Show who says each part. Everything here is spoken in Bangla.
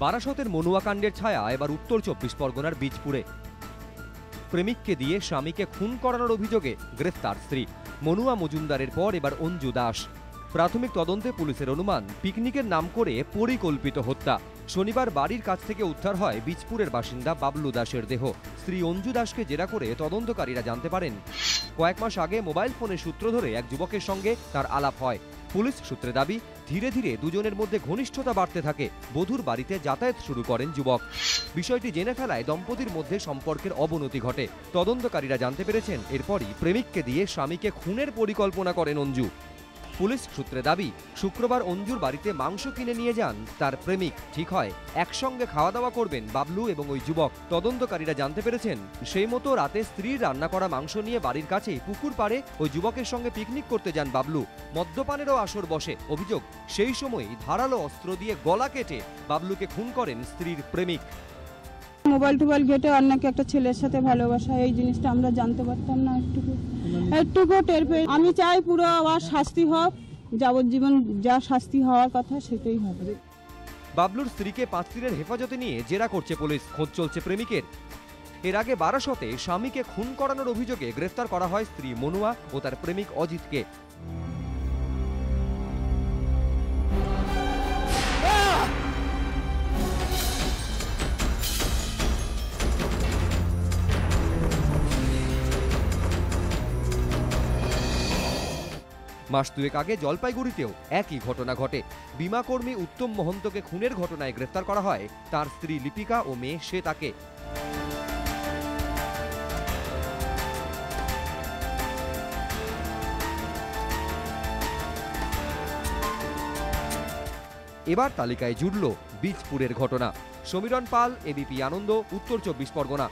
Speaker 1: বারাসতের মনুয়াকাণ্ডের ছায়া এবার উত্তর 24 পরগনার বীজপুরে। প্রেমিককে দিয়ে স্বামীকে খুন করানোর অভিযোগে গ্রেফতার স্ত্রী। মনুয়া মজুমদারের পর এবার অঞ্জু দাস। প্রাথমিক তদন্তে পুলিশের অনুমান পিকনিকের নাম করে পরিকল্পিত হত্যা। শনিবার বাড়ির কাছ থেকে উদ্ধার হয় বীজপুরের বাসিন্দা বাবলু দাসের দেহ। স্ত্রী অঞ্জু দাসকে জেরা করে তদন্তকারীরা জানতে পারেন কয়েক মাস আগে মোবাইল ফোনের সূত্র ধরে এক যুবকের সঙ্গে তার আলাপ হয়। পুলিশ সূত্রে দাবি ধীরে ধীরে দুজনের মধ্যে ঘনিষ্ঠতা বাড়তে থাকে। বধূর বাড়িতে যাতায়াত শুরু করেন যুবক। বিষয়টি জেনে ফেলায় দম্পতির মধ্যে সম্পর্কের অবনতি ঘটে। তদন্তকারীরা জানতে পেরেছেন এরপরই প্রেমিককে দিয়ে স্বামীকে খুনের পরিকল্পনা করেন অঞ্জু। পুলিশ সূত্রে দাবি শুক্রবার অঞ্জুর বাড়িতে মাংস কিনে নিয়ে যান তার প্রেমিক। ঠিক হয় একসঙ্গে খাওয়া দাওয়া করবেন বাবলু এবং ওই যুবক। তদন্তকারীরা জানতে পেরেছেন সেই মতো রাতে স্ত্রীর রান্না করা মাংস নিয়ে বাড়ির কাছেই পুকুর পাড়ে ওই যুবকের সঙ্গে পিকনিক করতে যান বাবলু। মদ্যপানেরও আসর বসে। অভিযোগ সেই সময়ই ধারালো অস্ত্র দিয়ে গলা কেটে বাবলুকে খুন করেন স্ত্রীর প্রেমিক।
Speaker 2: মোবাইল টোবাইল ঘেটে অনেক একটা ছেলের সাথে ভালোবাসা, এই জিনিসটা আমরা জানতে পারতাম না। একটুকু টের পেয়ে আমি চাই পুরো আবার শাস্তি হোক, যাবজ্জীবন যা শাস্তি হওয়ার কথা সেটাই হবে।
Speaker 1: বাবলুর স্ত্রীকে 5 দিনের হেফাজতে নিয়ে জেরা করছে পুলিশ। খোঁজ চলছে প্রেমিকের। এর আগে বারাসতে স্বামীকে খুন করানোর অভিযোগে গ্রেফতার করা হয় স্ত্রী মনুয়া ও তার প্রেমিক অজিতকে। মাস দুয়েক আগে জলপাইগুড়িতেও একই ঘটনা ঘটে। বীমা কর্মী উত্তম মহন্তকে খুনের ঘটনায় গ্রেফতার করা হয় তার স্ত্রী লিপিকা ও মেয়ে শ্বেতাকে। এবার তালিকায় জুড়ল বীজপুরের ঘটনা। সমীরণ পাল, এবিপি আনন্দ, উত্তর 24 পরগনা।